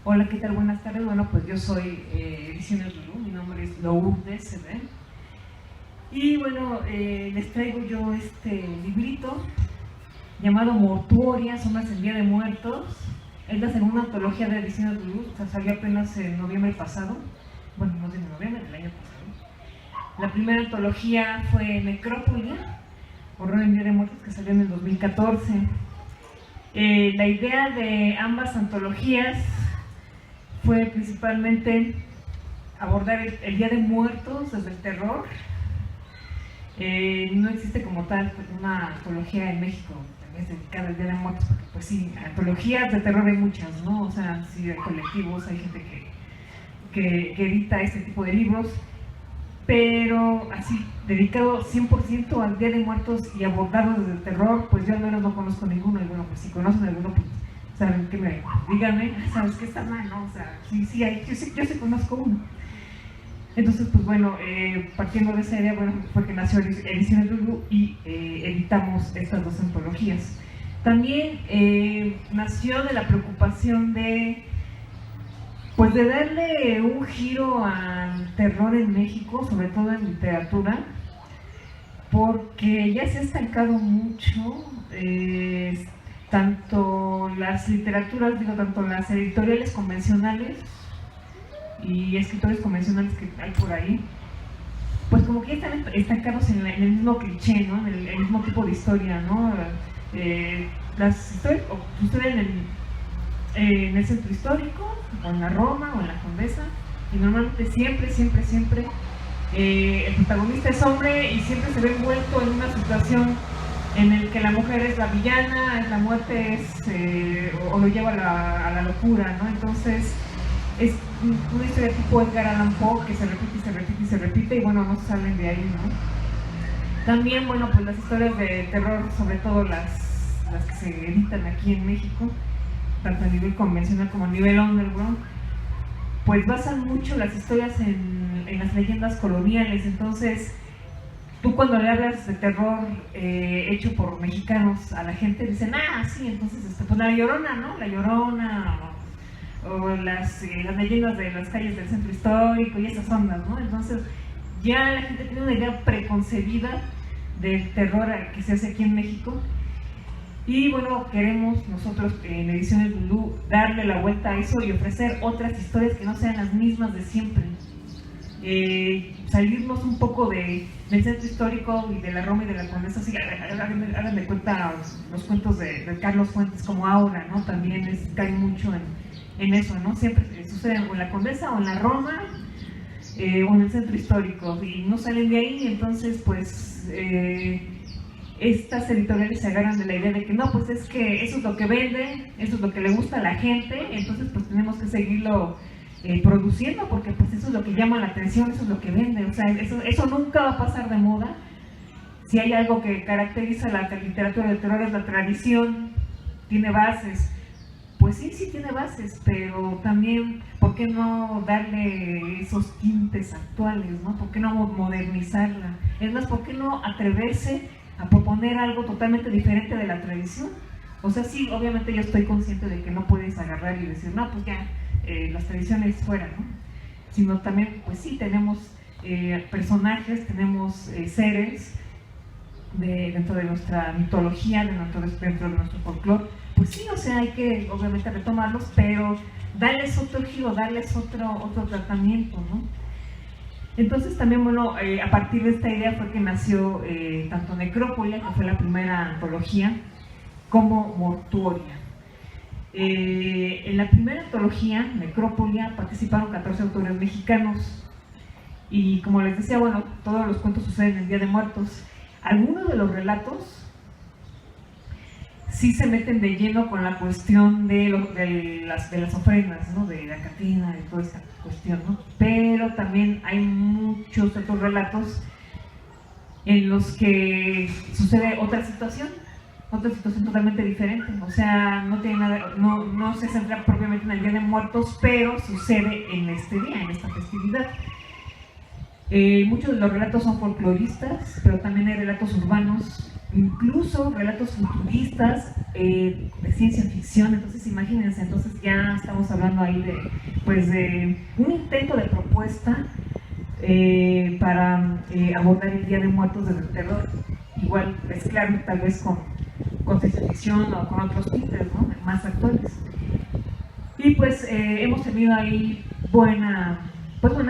Hola, ¿qué tal? Buenas tardes. Bueno, pues yo soy Ediciones Lulú, mi nombre es Lourdes CD. Y bueno, les traigo yo este librito llamado Mortuoria, Sombras en Día de Muertos. Es la segunda antología de Ediciones Lulú, o sea, salió apenas en noviembre pasado. Bueno, no sé, en noviembre del año pasado. La primera antología fue Necrópolis, Horror en Día de Muertos, que salió en el 2014. La idea de ambas antologías fue principalmente abordar el Día de Muertos desde el terror. No existe como tal una antología en México dedicada al Día de Muertos, porque pues sí, antologías de terror hay muchas, ¿no? O sea, sí hay colectivos, hay gente que edita este tipo de libros, pero así, dedicado 100% al Día de Muertos y abordado desde el terror, pues yo al menos no conozco ninguno. Y bueno, pues si conocen alguno, pues saben que díganme, ¿sabes qué está mal? ¿No? O sea, sí hay, yo sí conozco uno. Entonces, pues bueno, partiendo de esa idea, bueno, fue que nació Ediciones Lulú y editamos estas dos antologías. También nació de la preocupación de, pues de darle un giro al terror en México, sobre todo en literatura, porque ya se ha estancado mucho, tanto las literaturas, tanto las editoriales convencionales y escritores convencionales que hay por ahí, pues como que ya están estancados en el mismo cliché, ¿no? En el mismo tipo de historia, ¿no? Las historias suceden en el centro histórico, o en la Roma, o en la Condesa, y normalmente siempre el protagonista es hombre y siempre se ve envuelto en una situación en el que la mujer es la villana, la muerte es, o lo lleva a la locura, ¿no? Entonces es una historia tipo Edgar Allan Poe que se repite y se repite y se repite, y bueno, no salen de ahí, ¿no? También, bueno, pues las historias de terror, sobre todo las que se editan aquí en México, tanto a nivel convencional como a nivel underground, pues basan mucho las historias en las leyendas coloniales. Entonces, tú cuando le hablas de terror hecho por mexicanos a la gente, dicen, sí, entonces pues la Llorona, ¿no? La Llorona, o las leyendas de las calles del centro histórico y esas ondas, ¿no? Entonces, ya la gente tiene una idea preconcebida del terror que se hace aquí en México. Y bueno, queremos nosotros en Ediciones Lulú darle la vuelta a eso y ofrecer otras historias que no sean las mismas de siempre. Salirnos un poco del centro histórico y de la Roma y de la Condesa. Sí, hagan de cuenta los cuentos de Carlos Fuentes como Aura, ¿no? También caen mucho en eso, ¿no? Siempre suceden o en la Condesa o en la Roma o en el centro histórico y no salen de ahí. Entonces, pues estas editoriales se agarran de la idea de que no, pues es que eso es lo que vende, eso es lo que le gusta a la gente, entonces pues tenemos que seguirlo produciendo, porque pues eso es lo que llama la atención, eso es lo que vende. O sea, eso nunca va a pasar de moda. Si hay algo que caracteriza la literatura de terror es la tradición, tiene bases. Pues sí tiene bases, pero también, ¿por qué no darle esos tintes actuales, ¿no? ¿Por qué no modernizarla? Es más, ¿por qué no atreverse a proponer algo totalmente diferente de la tradición? O sea, sí, obviamente yo estoy consciente de que no puedes agarrar y decir, no, pues ya, las tradiciones fuera, ¿no? Sino también, pues sí, tenemos personajes, tenemos seres dentro de nuestra mitología, dentro de nuestro folclore. Pues sí, o sea, hay que obviamente retomarlos, pero darles otro giro, darles otro tratamiento, ¿no? Entonces también, bueno, a partir de esta idea fue que nació tanto Necrópolis, que fue la primera antología, como Mortuoria. En la primera antología, Necrópolis, participaron 14 autores mexicanos y como les decía, bueno, todos los cuentos suceden en el Día de Muertos. Algunos de los relatos sí se meten de lleno con la cuestión de las ofrendas, ¿no? De la Catrina, de toda esta cuestión, ¿no? Pero también hay muchos otros relatos en los que sucede otra situación totalmente diferente. O sea, no tiene nada, no se centra propiamente en el Día de Muertos, pero sucede en este día, en esta festividad. Muchos de los relatos son folcloristas, pero también hay relatos urbanos, incluso relatos futuristas, de ciencia ficción. Entonces imagínense, entonces ya estamos hablando ahí de un intento de propuesta para abordar el Día de Muertos desde el terror, igual mezclarlo tal vez con ciencia ficción o con otros tintes, ¿no?, más actuales. Y pues hemos tenido ahí buena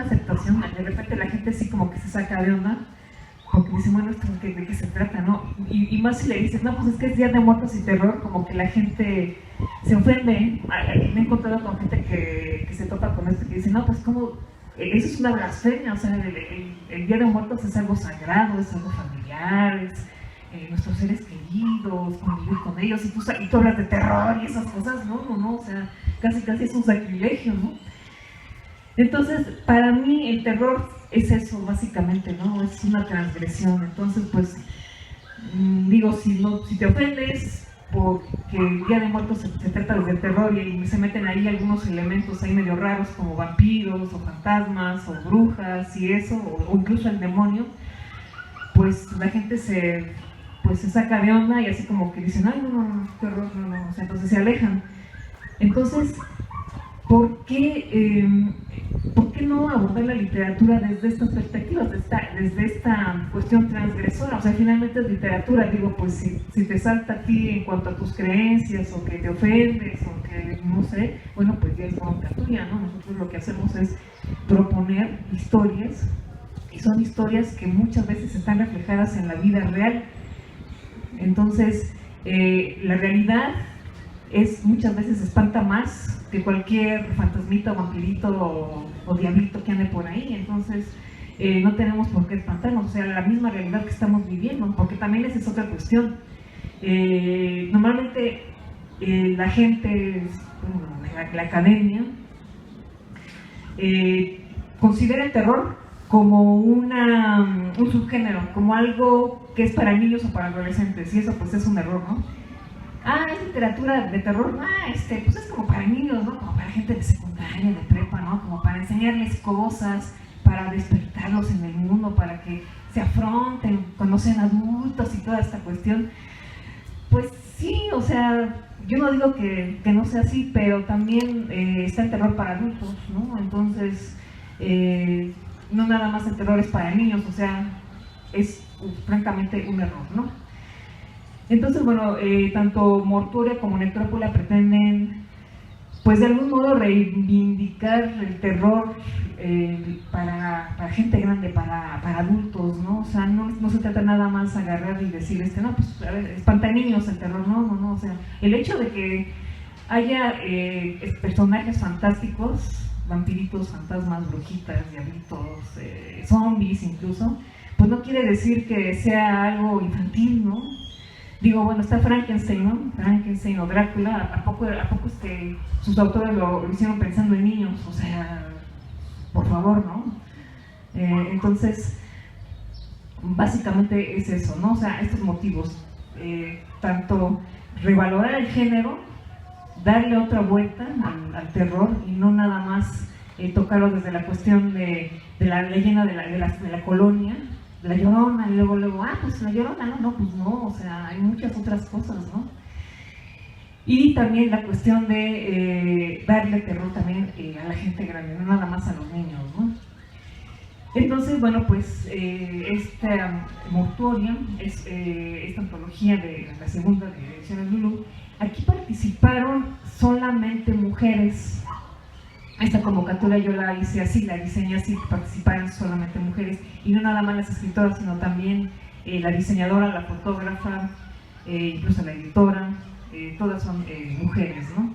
aceptación. De repente la gente sí como que se saca de onda, porque dice, bueno, ¿esto de qué se trata, no? Y más si le dices, no, pues es que es Día de Muertos y terror, como que la gente se ofende. Me he encontrado con gente que se topa con esto, que dice, no, pues como, eso es una blasfemia, o sea, el Día de Muertos es algo sagrado, es algo familiar, es nuestros seres queridos, convivir con ellos, y tú hablas de terror y esas cosas, no, o sea, casi es un sacrilegio, ¿no? Entonces, para mí el terror es eso, básicamente, ¿no? Es una transgresión. Entonces, pues, digo, si te ofendes porque el Día de Muertos se trata desde el terror y se meten ahí algunos elementos ahí medio raros como vampiros o fantasmas o brujas y eso, o incluso el demonio, pues la gente se saca de onda y así como que dicen, ay, no, qué horror, no, o sea, entonces se alejan. Entonces, ¿por qué no abordar la literatura desde estas perspectivas, desde esta cuestión transgresora? O sea, finalmente es literatura, digo, pues si te salta a ti en cuanto a tus creencias, o que te ofendes, o que no sé, bueno, pues ya es bronca tuya, ¿no? Nosotros lo que hacemos es proponer historias, y son historias que muchas veces están reflejadas en la vida real. Entonces, la realidad muchas veces espanta más que cualquier fantasmita o vampirito o diablito que ande por ahí. Entonces no tenemos por qué espantarnos, o sea, la misma realidad que estamos viviendo, porque también esa es otra cuestión. Normalmente la gente, la academia, considera el terror como un subgénero, como algo que es para niños o para adolescentes, y eso pues es un error, ¿no? Es literatura de terror, pues es como para niños, ¿no? Como para gente de secundaria, de prepa, ¿no? Como para enseñarles cosas, para despertarlos en el mundo, para que se afronten cuando sean adultos y toda esta cuestión. Pues sí, o sea, yo no digo que no sea así, pero también está el terror para adultos, ¿no? Entonces, no nada más el terror es para niños, o sea, es francamente un error, ¿no? Entonces, bueno, tanto Mortuoria como Necrópola pretenden, pues de algún modo reivindicar el terror para gente grande, para adultos, ¿no? O sea, no se trata nada más agarrar y decir, no, pues a ver, espanta niños el terror, no, o sea, el hecho de que haya personajes fantásticos, vampiritos, fantasmas, brujitas, diablitos, zombies incluso, pues no quiere decir que sea algo infantil, ¿no? Digo, bueno, está Frankenstein, ¿no? Frankenstein o Drácula, ¿a poco sus autores lo hicieron pensando en niños? O sea, por favor, ¿no? Entonces, básicamente es eso, ¿no? O sea, estos motivos, tanto revalorar el género, darle otra vuelta al terror y no nada más tocarlo desde la cuestión de la leyenda de la colonia, la Llorona, y luego, pues la Llorona, pues no, o sea, hay muchas otras cosas, ¿no? Y también la cuestión de darle terror también a la gente grande, no nada más a los niños, ¿no? Entonces, bueno, pues esta Mortuoria, esta antología de la segunda de Ediciones Lulú, aquí participaron solamente mujeres. Esta convocatoria yo la hice así, la diseñé así, que participaran solamente mujeres, y no nada más las escritoras, sino también la diseñadora, la fotógrafa, incluso la editora, todas son mujeres, ¿no?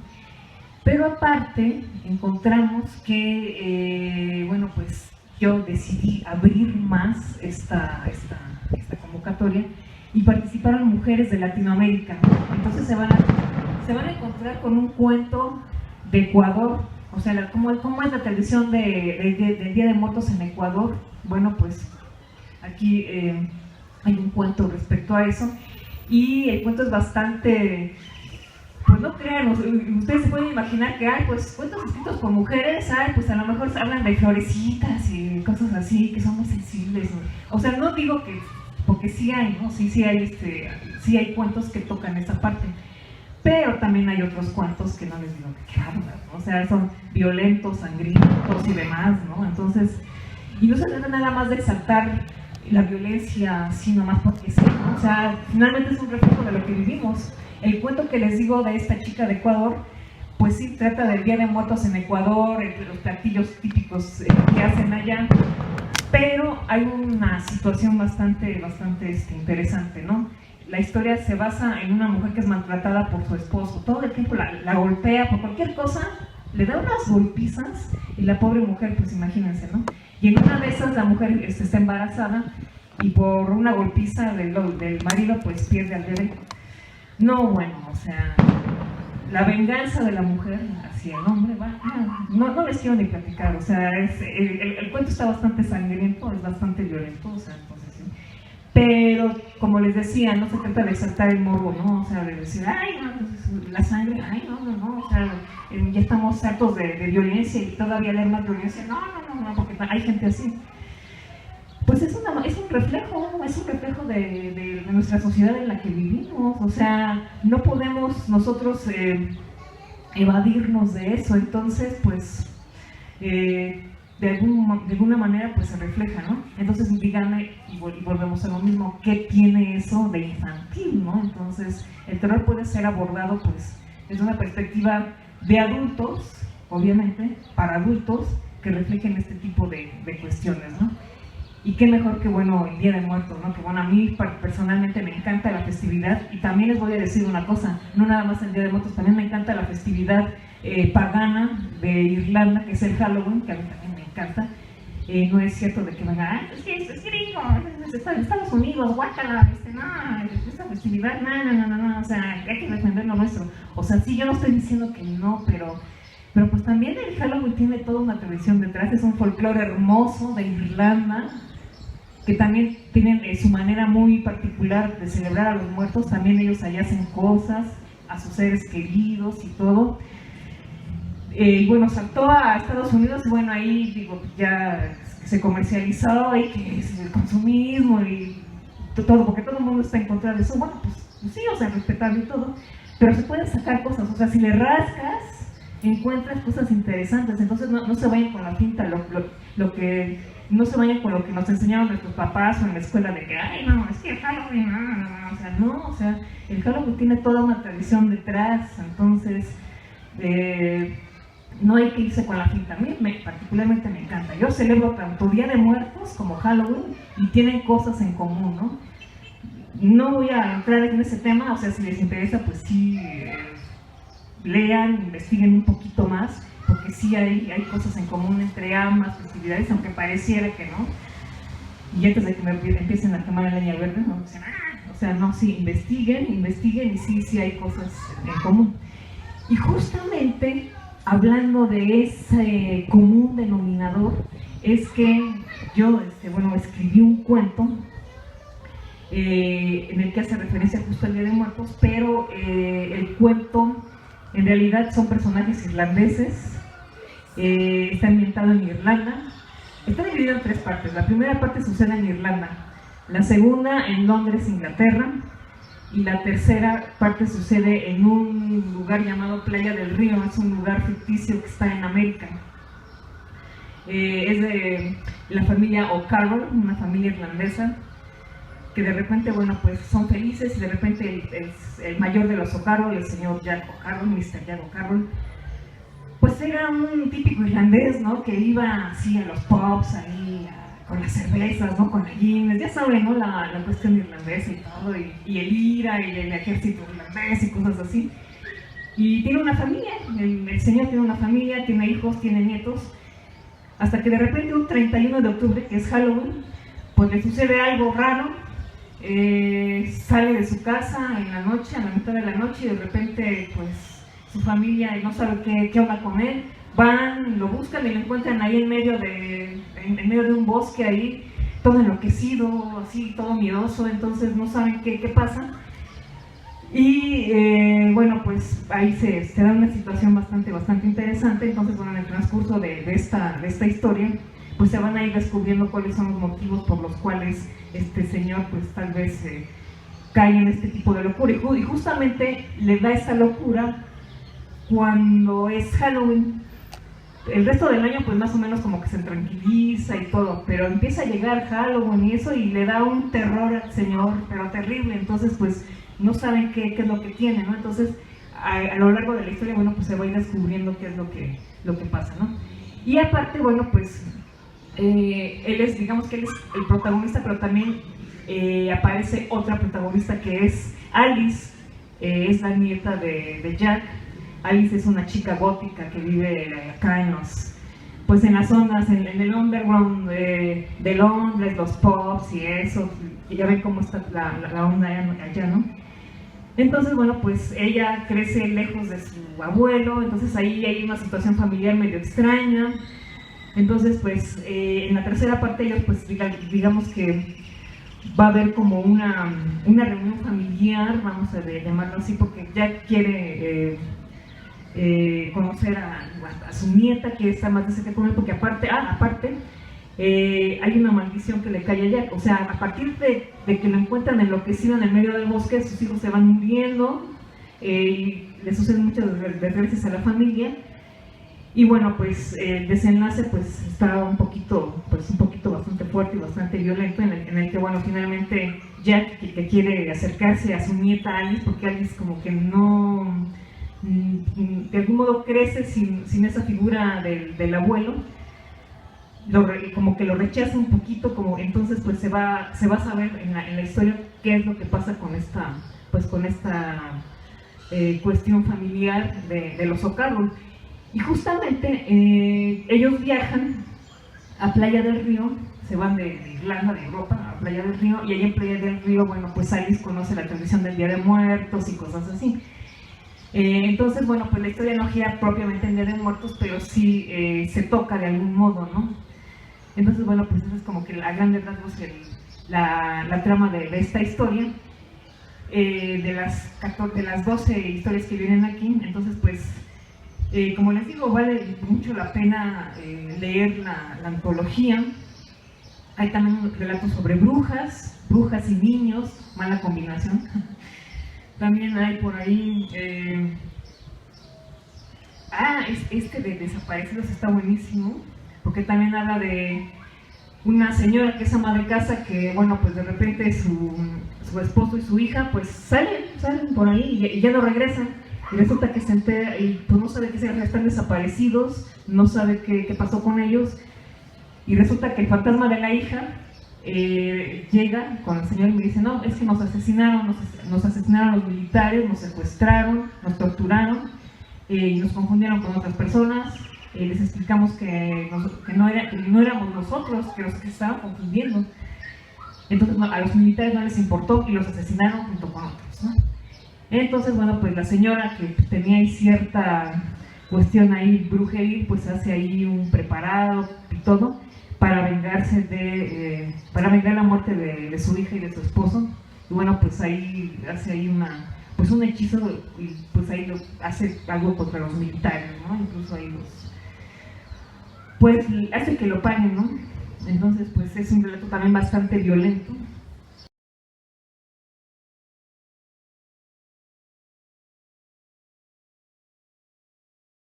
Pero aparte encontramos que, bueno, pues yo decidí abrir más esta convocatoria y participaron mujeres de Latinoamérica. Entonces se van a encontrar con un cuento de Ecuador. O sea, ¿cómo es la tradición del Día de Muertos en Ecuador? Bueno, pues aquí hay un cuento respecto a eso, y el cuento es bastante, pues no crean, ustedes se pueden imaginar que hay pues cuentos escritos por mujeres, pues a lo mejor hablan de florecitas y cosas así, que son muy sensibles. O sea, no digo que porque sí hay, ¿no? Sí hay, sí hay cuentos que tocan esa parte, pero también hay otros cuentos que no les digo que bárbaros, ¿no? O sea, son violentos, sangrientos y demás, ¿no? Entonces, y no se trata nada más de exaltar la violencia así nomás porque sí, ¿no? O sea, finalmente es un reflejo de lo que vivimos. El cuento que les digo de esta chica de Ecuador, pues sí trata del Día de Muertos en Ecuador, los platillos típicos que hacen allá, pero hay una situación bastante interesante, ¿no? La historia se basa en una mujer que es maltratada por su esposo, todo el tiempo la golpea por cualquier cosa, le da unas golpizas y la pobre mujer, pues imagínense, ¿no? Y en una de esas la mujer está embarazada y por una golpiza del marido pues pierde al bebé. No, bueno, o sea, la venganza de la mujer hacia el hombre, no les quiero ni platicar, o sea, el cuento está bastante sangriento, es bastante violento, o sea, entonces sí. Pero, como les decía, no se trata de exaltar el morbo, ¿no? O sea, de decir, ay, no, la sangre, ay, no, o sea, ya estamos hartos de violencia y todavía hay más violencia, no, porque hay gente así. Pues es un reflejo de nuestra sociedad en la que vivimos, o sea, no podemos nosotros evadirnos de eso, entonces, pues, de alguna manera, pues se refleja, ¿no? Entonces, díganme, y volvemos a lo mismo, ¿qué tiene eso de infantil, no? Entonces, el terror puede ser abordado, pues, desde una perspectiva de adultos, obviamente, para adultos, que reflejen este tipo de cuestiones, ¿no? Y qué mejor que, bueno, el Día de Muertos, ¿no? Que bueno, a mí personalmente me encanta la festividad, y también les voy a decir una cosa, no nada más el Día de Muertos, también me encanta la festividad pagana de Irlanda, que es el Halloween, que a mí también me encanta. No es cierto de que venga, es gringo, es Estados Unidos, guácala, esta festividad, no, o sea, hay que defender lo nuestro. O sea, sí, yo no estoy diciendo que no, pero pues también el Halloween tiene toda una tradición detrás, es un folclore hermoso de Irlanda, que también tienen su manera muy particular de celebrar a los muertos. También ellos allá hacen cosas a sus seres queridos y todo. Y bueno, saltó a Estados Unidos y bueno, ahí digo, ya se comercializó y que es el consumismo y todo, porque todo el mundo está en contra de eso. Bueno, pues sí, o sea, respetable y todo, pero se pueden sacar cosas, o sea, si le rascas, encuentras cosas interesantes. Entonces no se vayan con la finta, lo que no se vayan con lo que nos enseñaron nuestros papás o en la escuela de que, ay, no, es que el Halloween, o sea, el Halloween tiene toda una tradición detrás, entonces no hay que irse con la finta. A mí particularmente me encanta, yo celebro tanto Día de Muertos como Halloween y tienen cosas en común, ¿no? No voy a entrar en ese tema, o sea, si les interesa, pues sí, lean, investiguen un poquito más, porque sí hay cosas en común entre ambas festividades, aunque pareciera que no. Y antes de que me empiecen a quemar la leña verde, no dicen, o sea, no, sí, investiguen y sí hay cosas en común. Y justamente, hablando de ese común denominador, es que yo, escribí un cuento en el que hace referencia justo al Día de Muertos, pero el cuento en realidad son personajes irlandeses. Está ambientado en Irlanda, está dividido en 3 partes. La primera parte sucede en Irlanda, la segunda en Londres, Inglaterra, y la tercera parte sucede en un lugar llamado Playa del Río. Es un lugar ficticio que está en América. Es de la familia O'Carroll, una familia irlandesa, que de repente, bueno, pues son felices, y de repente el mayor de los O'Carroll, el señor Jack O'Carroll, Mr. Jack O'Carroll, pues era un típico irlandés, ¿no? Que iba así a los pubs, ahí con las cervezas, ¿no? Con la Guinness, ya saben, ¿no? La cuestión irlandesa y todo, y el IRA y el ejército irlandés y cosas así. Y tiene una familia, el señor tiene una familia, tiene hijos, tiene nietos, hasta que de repente un 31 de octubre, que es Halloween, pues le sucede algo raro. Sale de su casa en la noche, a la mitad de la noche, y de repente, pues, su familia no sabe qué onda con él. Van, lo buscan y lo encuentran ahí en medio de un bosque, ahí todo enloquecido, así, todo miedoso. Entonces no saben qué pasa. Y bueno, pues ahí se da una situación bastante interesante. Entonces, bueno, en el transcurso de esta historia, pues se van a ir descubriendo cuáles son los motivos por los cuales este señor pues tal vez cae en este tipo de locura, y justamente le da esa locura cuando es Halloween. El resto del año pues más o menos como que se tranquiliza y todo, pero empieza a llegar Halloween y eso, y le da un terror al señor, pero terrible. Entonces pues no saben qué es lo que tiene, ¿no? Entonces a lo largo de la historia, bueno, pues se va a ir descubriendo qué es lo que pasa, ¿no? Y aparte, bueno, pues él es, digamos que él es el protagonista, pero también aparece otra protagonista que es Alice, es la nieta de Jack. Alice es una chica gótica que vive acá en las zonas, en el underground de Londres, los pubs y eso, y ya ven cómo está la onda allá, ¿no? Entonces, bueno, pues ella crece lejos de su abuelo, entonces ahí hay una situación familiar medio extraña. Entonces, pues, en la tercera parte ellos, pues, digamos que va a haber como una reunión familiar, vamos a llamarlo así, porque Jack quiere conocer a su nieta, quiere estar más de cerca con él, porque aparte hay una maldición que le cae a Jack. O sea, a partir de que lo encuentran enloquecido en el medio del bosque, sus hijos se van muriendo, y le suceden muchas desgracias a la familia. Y bueno, pues el desenlace pues está un poquito bastante fuerte y bastante violento, en el que, bueno, finalmente Jack, que quiere acercarse a su nieta Alice, porque Alice como que no, de algún modo crece sin esa figura del abuelo, como que lo rechaza un poquito, como entonces pues se va a saber en la historia qué es lo que pasa con esta cuestión familiar de los O'Carroll. Y justamente ellos viajan a Playa del Río, se van de Irlanda, de Europa, a Playa del Río, y ahí en Playa del Río, bueno, pues Alice conoce la tradición del Día de Muertos y cosas así. Entonces, bueno, pues la historia no gira propiamente en Día de Muertos, pero sí se toca de algún modo, ¿no? Entonces, bueno, pues eso es como que a grandes rasgos la trama de esta historia, de las 12 historias que vienen aquí. Entonces, pues, como les digo, vale mucho la pena leer la antología. Hay también relatos sobre brujas y niños, mala combinación. También hay por ahí, este de desaparecidos está buenísimo, porque también habla de una señora que es ama de casa, que, bueno, pues de repente su esposo y su hija pues salen por ahí y ya no regresan. Y resulta que se entera y pues no sabe que están desaparecidos, no sabe qué pasó con ellos, y resulta que el fantasma de la hija llega con el señor y me dice: no, es que nos asesinaron los militares, nos secuestraron, nos torturaron, y nos confundieron con otras personas. Les explicamos que no éramos nosotros, que los que estaban confundiendo. Entonces, no, a los militares no les importó y los asesinaron junto con otros, ¿no? Entonces, bueno, pues la señora, que tenía ahí cierta cuestión ahí brujeril, pues hace ahí un preparado y todo para vengarse para vengar la muerte de su hija y de su esposo. Y bueno, pues ahí hace ahí un hechizo, y pues ahí hace algo contra los militares, ¿no? Incluso ahí pues hace que lo paguen, ¿no? Entonces, pues es un relato también bastante violento.